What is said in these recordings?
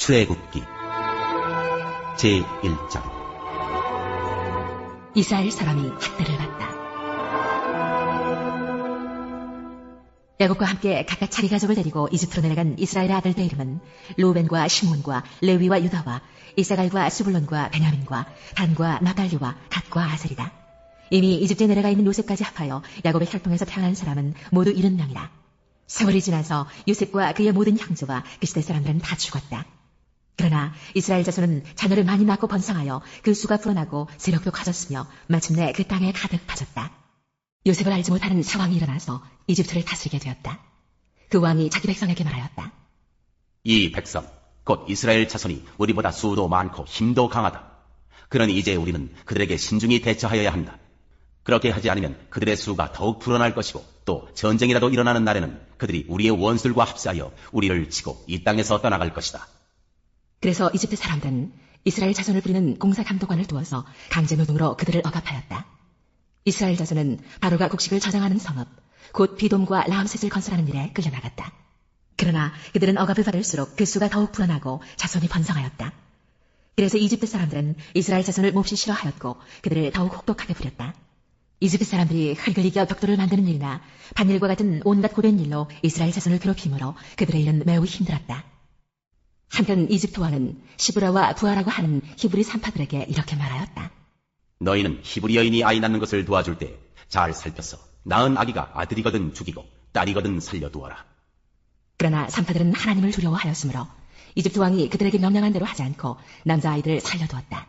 출애굽기 제1장. 이스라엘 사람이 학대를 받다. 야곱과 함께 각각 자기 가족을 데리고 이집트로 내려간 이스라엘의 아들들의 이름은 루벤과 시몬과 레위와 유다와 이사갈과 스불론과 베냐민과 단과 나달리와 갓과 아셀이다. 이미 이집트에 내려가 있는 요셉까지 합하여 야곱의 혈통에서 태어난 사람은 모두 70명이다. 세월이 지나서 요셉과 그의 모든 형제와 그 시대 사람들은 다 죽었다. 그러나 이스라엘 자손은 자녀를 많이 낳고 번성하여 그 수가 불어나고 세력도 커졌으며 마침내 그 땅에 가득 퍼졌다. 요셉을 알지 못하는 사왕이 일어나서 이집트를 다스리게 되었다. 그 왕이 자기 백성에게 말하였다. 이 백성, 곧 이스라엘 자손이 우리보다 수도 많고 힘도 강하다. 그러니 이제 우리는 그들에게 신중히 대처하여야 한다. 그렇게 하지 않으면 그들의 수가 더욱 불어날 것이고, 또 전쟁이라도 일어나는 날에는 그들이 우리의 원수들과 합세하여 우리를 치고 이 땅에서 떠나갈 것이다. 그래서 이집트 사람들은 이스라엘 자손을 부리는 공사 감독관을 두어서 강제 노동으로 그들을 억압하였다. 이스라엘 자손은 바로가 곡식을 저장하는 성읍, 곧 비돔과 라암셋을 건설하는 일에 끌려나갔다. 그러나 그들은 억압을 받을수록 그 수가 더욱 불어나고 자손이 번성하였다. 그래서 이집트 사람들은 이스라엘 자손을 몹시 싫어하였고 그들을 더욱 혹독하게 부렸다. 이집트 사람들이 흙을 이겨 벽돌을 만드는 일이나 밭일과 같은 온갖 고된 일로 이스라엘 자손을 괴롭힘으로 그들의 일은 매우 힘들었다. 한편 이집트 왕은 시브라와 부하라고 하는 히브리 산파들에게 이렇게 말하였다. 너희는 히브리 여인이 아이 낳는 것을 도와줄 때 잘 살펴서 낳은 아기가 아들이거든 죽이고 딸이거든 살려두어라. 그러나 산파들은 하나님을 두려워하였으므로 이집트 왕이 그들에게 명령한 대로 하지 않고 남자아이들을 살려두었다.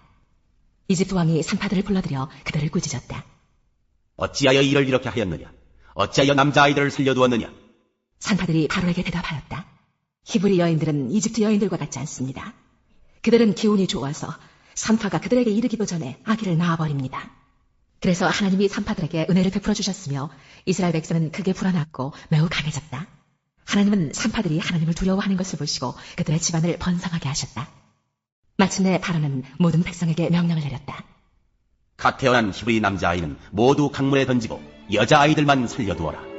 이집트 왕이 산파들을 불러들여 그들을 꾸짖었다. 어찌하여 일을 이렇게 하였느냐? 어찌하여 남자아이들을 살려두었느냐? 산파들이 바로에게 대답하였다. 히브리 여인들은 이집트 여인들과 같지 않습니다. 그들은 기운이 좋아서 산파가 그들에게 이르기도 전에 아기를 낳아버립니다. 그래서 하나님이 산파들에게 은혜를 베풀어 주셨으며 이스라엘 백성은 크게 불어났고 매우 강해졌다. 하나님은 산파들이 하나님을 두려워하는 것을 보시고 그들의 집안을 번성하게 하셨다. 마침내 바로는 모든 백성에게 명령을 내렸다. 갓 태어난 히브리 남자아이는 모두 강물에 던지고 여자아이들만 살려두어라.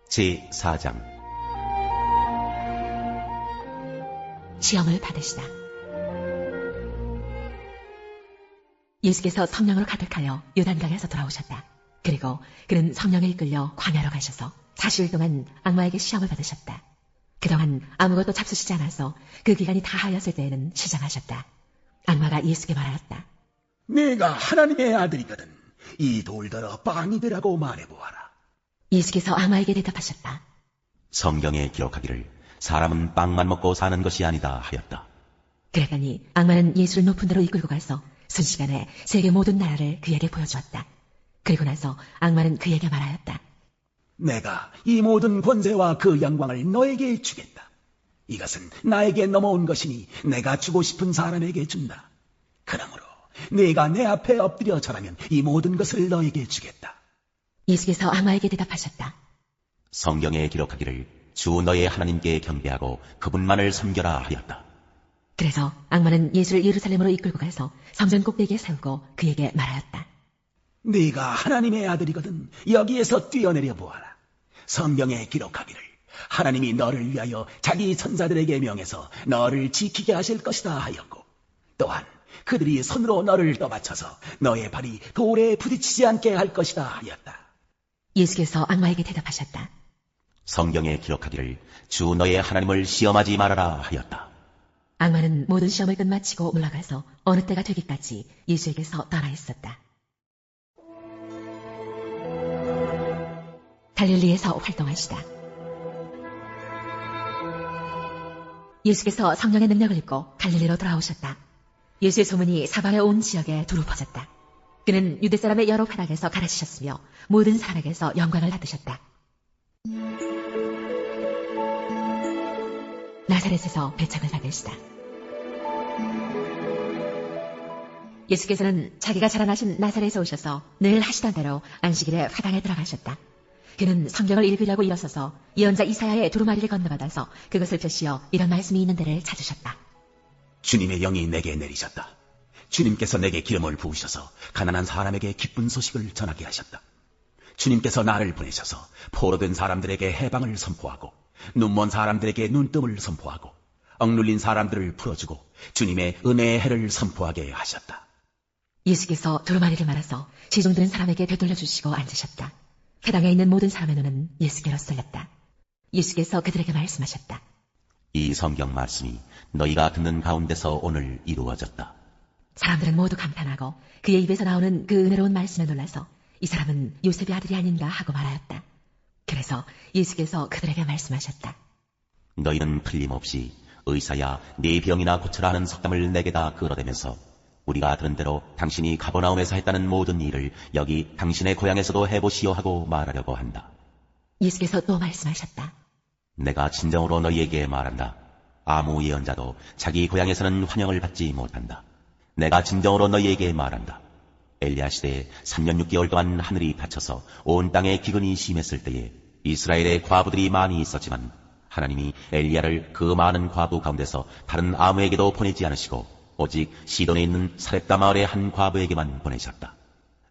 제4장. 시험을 받으시다. 예수께서 성령으로 가득하여 요단강에서 돌아오셨다. 그리고 그는 성령에 이끌려 광야로 가셔서 40일 동안 악마에게 시험을 받으셨다. 그동안 아무것도 잡수시지 않아서 그 기간이 다하였을 때에는 시장하셨다. 악마가 예수께 말하였다. 네가 하나님의 아들이거든 이 돌더러 빵이 되라고 말해보아라. 예수께서 악마에게 대답하셨다. 성경에 기록하기를 사람은 빵만 먹고 사는 것이 아니다 하였다. 그랬더니 악마는 예수를 높은 데로 이끌고 가서 순식간에 세계 모든 나라를 그에게 보여주었다. 그리고 나서 악마는 그에게 말하였다. 내가 이 모든 권세와 그 영광을 너에게 주겠다. 이것은 나에게 넘어온 것이니 내가 주고 싶은 사람에게 준다. 그러므로 네가 내 앞에 엎드려 절하면 이 모든 것을 너에게 주겠다. 예수께서 악마에게 대답하셨다. 성경에 기록하기를 주 너의 하나님께 경배하고 그분만을 섬겨라 하였다. 그래서 악마는 예수를 예루살렘으로 이끌고 가서 성전 꼭대기에 세우고 그에게 말하였다. 네가 하나님의 아들이거든 여기에서 뛰어내려 보아라. 성경에 기록하기를 하나님이 너를 위하여 자기 천사들에게 명해서 너를 지키게 하실 것이다 하였고, 또한 그들이 손으로 너를 떠받쳐서 너의 발이 돌에 부딪히지 않게 할 것이다 하였다. 예수께서 악마에게 대답하셨다. 성경에 기록하기를 주 너의 하나님을 시험하지 말아라 하였다. 악마는 모든 시험을 끝마치고 물러가서 어느 때가 되기까지 예수에게서 떠나 있었다. 갈릴리에서 활동하시다. 예수께서 성령의 능력을 입고 갈릴리로 돌아오셨다. 예수의 소문이 사방의 온 지역에 두루 퍼졌다. 그는 유대 사람의 여러 회당에서 가르치셨으며 모든 사람에게서 영광을 받으셨다. 나사렛에서 배척을 받으시다. 예수께서는 자기가 자라나신 나사렛에 오셔서 늘 하시던 대로 안식일에 회당에 들어가셨다. 그는 성경을 읽으려고 일어서서 예언자 이사야의 두루마리를 건너받아서 그것을 펴시어 이런 말씀이 있는 데를 찾으셨다. 주님의 영이 내게 내리셨다. 주님께서 내게 기름을 부으셔서 가난한 사람에게 기쁜 소식을 전하게 하셨다. 주님께서 나를 보내셔서 포로된 사람들에게 해방을 선포하고 눈먼 사람들에게 눈뜸을 선포하고 억눌린 사람들을 풀어주고 주님의 은혜의 해를 선포하게 하셨다. 예수께서 두루마리를 말아서 시중드는 사람에게 되돌려 주시고 앉으셨다. 회당에 있는 모든 사람의 눈은 예수께로 쏠렸다. 예수께서 그들에게 말씀하셨다. 이 성경 말씀이 너희가 듣는 가운데서 오늘 이루어졌다. 사람들은 모두 감탄하고 그의 입에서 나오는 그 은혜로운 말씀에 놀라서 이 사람은 요셉의 아들이 아닌가 하고 말하였다. 그래서 예수께서 그들에게 말씀하셨다. 너희는 틀림없이 의사야 네 병이나 고쳐라 하는 속담을 내게다 끌어대면서 우리가 들은 대로 당신이 가버나움에서 했다는 모든 일을 여기 당신의 고향에서도 해보시오 하고 말하려고 한다. 예수께서 또 말씀하셨다. 내가 진정으로 너희에게 말한다. 아무 예언자도 자기 고향에서는 환영을 받지 못한다. 내가 진정으로 너희에게 말한다. 엘리야 시대에 3년 6개월 동안 하늘이 닫혀서 온 땅에 기근이 심했을 때에 이스라엘의 과부들이 많이 있었지만 하나님이 엘리야를 그 많은 과부 가운데서 다른 아무에게도 보내지 않으시고 오직 시돈에 있는 사렙다 마을의 한 과부에게만 보내셨다.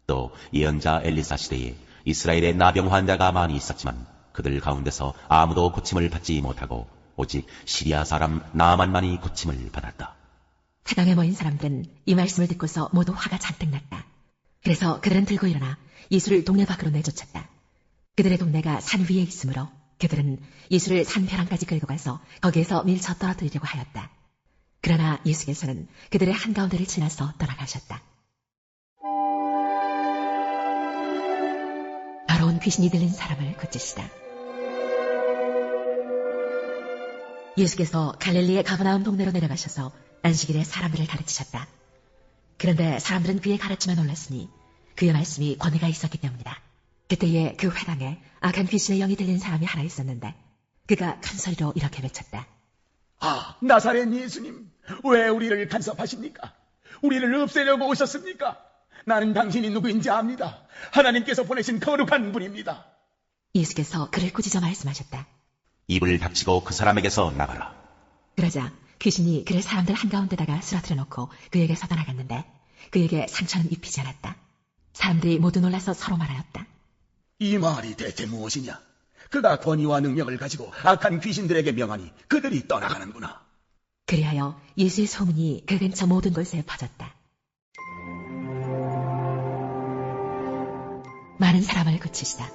또 예언자 엘리사 시대에 이스라엘의 나병 환자가 많이 있었지만 그들 가운데서 아무도 고침을 받지 못하고 오직 시리아 사람 나아만만이 고침을 받았다. 회당에 모인 사람들은 이 말씀을 듣고서 모두 화가 잔뜩 났다. 그래서 그들은 들고 일어나 예수를 동네 밖으로 내쫓았다. 그들의 동네가 산 위에 있으므로 그들은 예수를 산 벼랑까지 끌고 가서 거기에서 밀쳐 떨어뜨리려고 하였다. 그러나 예수께서는 그들의 한가운데를 지나서 떠나가셨다. 더러운 귀신이 들린 사람을 고치시다. 예수께서 갈릴리의 가버나움 동네로 내려가셔서 안식일에 사람들을 가르치셨다. 그런데 사람들은 그의 가르침에 놀랐으니 그의 말씀이 권위가 있었기 때문이다. 그때에 그 회당에 악한 귀신의 영이 들린 사람이 하나 있었는데 그가 큰 소리로 이렇게 외쳤다. 아, 나사렛 예수님, 왜 우리를 간섭하십니까? 우리를 없애려고 오셨습니까? 나는 당신이 누구인지 압니다. 하나님께서 보내신 거룩한 분입니다. 예수께서 그를 꾸짖어 말씀하셨다. 입을 닥치고 그 사람에게서 나가라. 그러자 귀신이 그를 사람들 한가운데다가 쓰러뜨려 놓고 그에게서 떠나갔는데 그에게 상처는 입히지 않았다. 사람들이 모두 놀라서 서로 말하였다. 이 말이 대체 무엇이냐? 그가 권위와 능력을 가지고 악한 귀신들에게 명하니 그들이 떠나가는구나. 그리하여 예수의 소문이 그 근처 모든 곳에 퍼졌다. 많은 사람을 고치시다.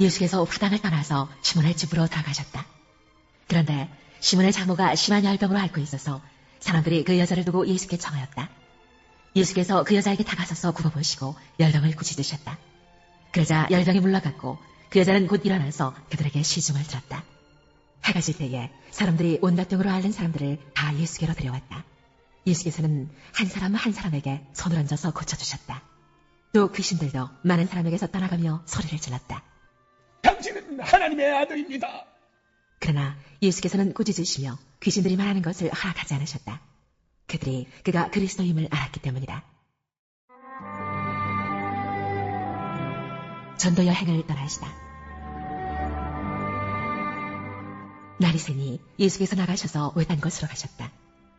예수께서 회당을 떠나서 시몬의 집으로 들어가셨다. 그런데 시몬의 장모가 심한 열병으로 앓고 있어서 사람들이 그 여자를 두고 예수께 청하였다. 예수께서 그 여자에게 다가서서 굽어보시고 열병을 꾸짖으셨다. 그러자 열병이 물러갔고 그 여자는 곧 일어나서 그들에게 시중을 들었다. 해가 질 때에 사람들이 온갖 병으로 앓는 사람들을 다 예수께로 데려왔다. 예수께서는 한 사람 한 사람에게 손을 얹어서 고쳐주셨다. 또 귀신들도 많은 사람에게서 떠나가며 소리를 질렀다. 당신은 하나님의 아들입니다. 그러나 예수께서는 꾸짖으시며 귀신들이 말하는 것을 허락하지 않으셨다. 그들이 그가 그리스도임을 알았기 때문이다. 전도 여행을 떠나시다. 날이 새니 예수께서 나가셔서 외딴 곳으로 가셨다.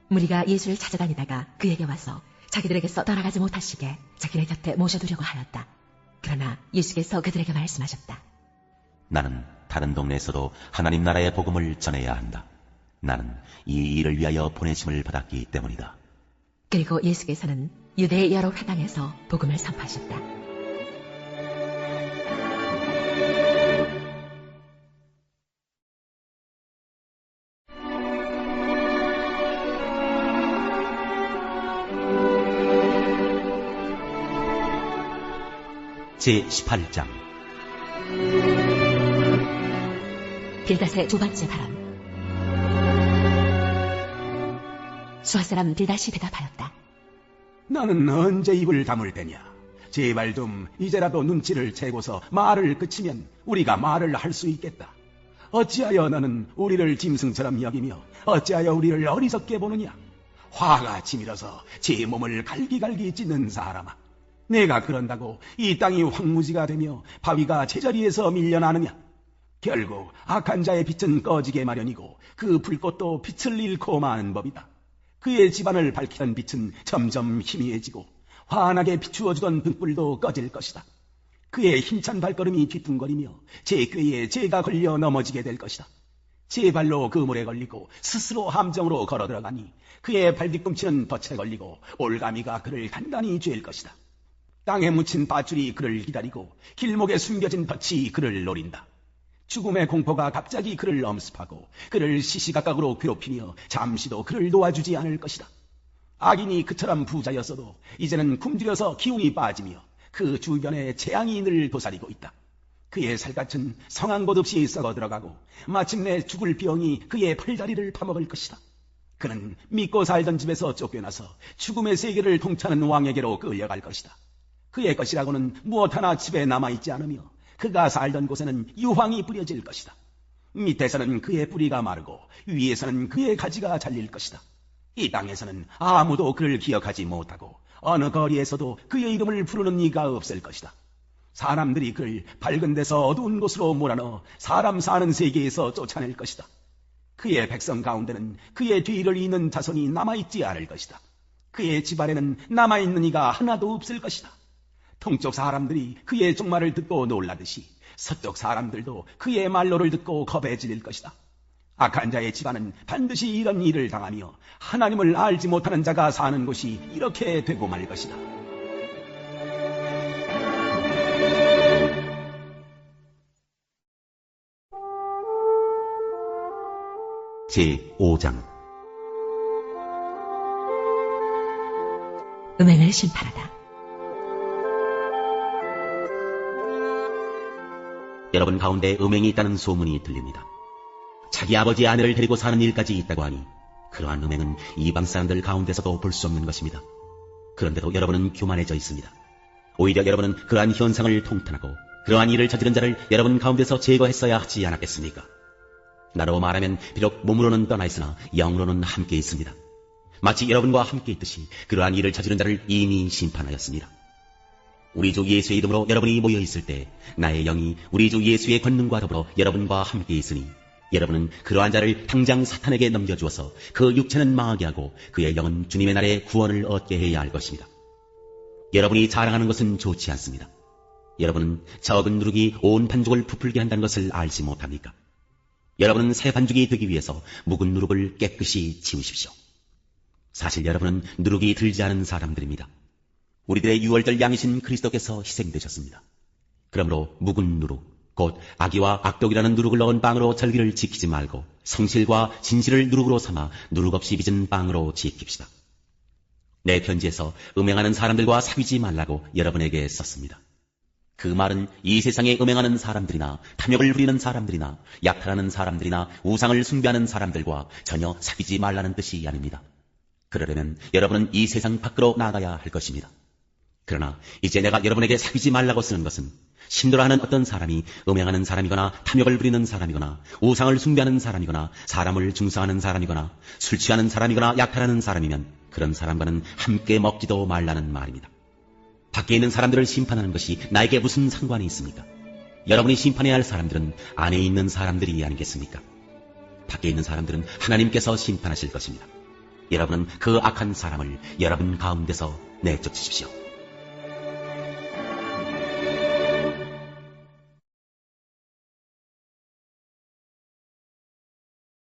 무리가 예수를 찾아다니다가 그에게 와서 자기들에게서 떠나가지 못하시게 자기네 곁에 모셔두려고 하였다. 그러나 예수께서 그들에게 말씀하셨다. 나는 다른 동네에서도 하나님 나라의 복음을 전해야 한다. 나는 이 일을 위하여 보내심을 받았기 때문이다. 그리고 예수께서는 유대의 여러 회당에서 복음을 선포하셨다. 제18장 빌닷의 두 번째 발언. 수아 사람 빌닷이 대답하였다. 나는 언제 입을 다물 테냐? 제발 좀 이제라도 눈치를 채고서 말을 그치면 우리가 말을 할 수 있겠다. 어찌하여 너는 우리를 짐승처럼 여기며 어찌하여 우리를 어리석게 보느냐? 화가 치밀어서 제 몸을 갈기갈기 찢는 사람아, 내가 그런다고 이 땅이 황무지가 되며 바위가 제자리에서 밀려나느냐? 결국 악한 자의 빛은 꺼지게 마련이고 그 불꽃도 빛을 잃고 마는 법이다. 그의 집안을 밝히던 빛은 점점 희미해지고 환하게 비추어주던 등불도 꺼질 것이다. 그의 힘찬 발걸음이 뒤뚱거리며 제 꾀에 죄가 걸려 넘어지게 될 것이다. 제 발로 그물에 걸리고 스스로 함정으로 걸어 들어가니 그의 발뒤꿈치는 덫에 걸리고 올가미가 그를 단단히 쬐일 것이다. 땅에 묻힌 밧줄이 그를 기다리고 길목에 숨겨진 덫이 그를 노린다. 죽음의 공포가 갑자기 그를 엄습하고 그를 시시각각으로 괴롭히며 잠시도 그를 놓아주지 않을 것이다. 악인이 그처럼 부자였어도 이제는 굶주려서 기운이 빠지며 그 주변에 재앙이 늘 도사리고 있다. 그의 살갗은 성한 곳 없이 썩어 들어가고 마침내 죽을 병이 그의 팔다리를 파먹을 것이다. 그는 믿고 살던 집에서 쫓겨나서 죽음의 세계를 통치하는 왕에게로 끌려갈 것이다. 그의 것이라고는 무엇 하나 집에 남아있지 않으며 그가 살던 곳에는 유황이 뿌려질 것이다. 밑에서는 그의 뿌리가 마르고 위에서는 그의 가지가 잘릴 것이다. 이 땅에서는 아무도 그를 기억하지 못하고 어느 거리에서도 그의 이름을 부르는 이가 없을 것이다. 사람들이 그를 밝은 데서 어두운 곳으로 몰아넣어 사람 사는 세계에서 쫓아낼 것이다. 그의 백성 가운데는 그의 뒤를 잇는 자손이 남아있지 않을 것이다. 그의 집안에는 남아있는 이가 하나도 없을 것이다. 동쪽 사람들이 그의 종말을 듣고 놀라듯이 서쪽 사람들도 그의 말로를 듣고 겁에 질릴 것이다. 악한 자의 집안은 반드시 이런 일을 당하며 하나님을 알지 못하는 자가 사는 곳이 이렇게 되고 말 것이다. 제5장 음행을 심판하다. 여러분 가운데 음행이 있다는 소문이 들립니다. 자기 아버지의 아내를 데리고 사는 일까지 있다고 하니 그러한 음행은 이방 사람들 가운데서도 볼 수 없는 것입니다. 그런데도 여러분은 교만해져 있습니다. 오히려 여러분은 그러한 현상을 통탄하고 그러한 일을 저지른 자를 여러분 가운데서 제거했어야 하지 않았겠습니까? 나로 말하면 비록 몸으로는 떠나 있으나 영으로는 함께 있습니다. 마치 여러분과 함께 있듯이 그러한 일을 저지른 자를 이미 심판하였습니다. 우리 주 예수의 이름으로 여러분이 모여 있을 때 나의 영이 우리 주 예수의 권능과 더불어 여러분과 함께 있으니 여러분은 그러한 자를 당장 사탄에게 넘겨주어서 그 육체는 망하게 하고 그의 영은 주님의 날에 구원을 얻게 해야 할 것입니다. 여러분이 자랑하는 것은 좋지 않습니다. 여러분은 적은 누룩이 온 반죽을 부풀게 한다는 것을 알지 못합니까? 여러분은 새 반죽이 되기 위해서 묵은 누룩을 깨끗이 지우십시오. 사실 여러분은 누룩이 들지 않은 사람들입니다. 우리들의 유월절 양이신 그리스도께서 희생되셨습니다. 그러므로 묵은 누룩, 곧 악의와 악독이라는 누룩을 넣은 빵으로 절기를 지키지 말고 성실과 진실을 누룩으로 삼아 누룩 없이 빚은 빵으로 지킵시다. 내 편지에서 음행하는 사람들과 사귀지 말라고 여러분에게 썼습니다. 그 말은 이 세상에 음행하는 사람들이나 탐욕을 부리는 사람들이나 약탈하는 사람들이나 우상을 숭배하는 사람들과 전혀 사귀지 말라는 뜻이 아닙니다. 그러려면 여러분은 이 세상 밖으로 나가야 할 것입니다. 그러나 이제 내가 여러분에게 사귀지 말라고 쓰는 것은 신도라 하는 어떤 사람이 음행하는 사람이거나 탐욕을 부리는 사람이거나 우상을 숭배하는 사람이거나 사람을 중상하는 사람이거나 술 취하는 사람이거나 약탈하는 사람이면 그런 사람과는 함께 먹지도 말라는 말입니다. 밖에 있는 사람들을 심판하는 것이 나에게 무슨 상관이 있습니까? 여러분이 심판해야 할 사람들은 안에 있는 사람들이 아니겠습니까? 밖에 있는 사람들은 하나님께서 심판하실 것입니다. 여러분은 그 악한 사람을 여러분 가운데서 내쫓으십시오.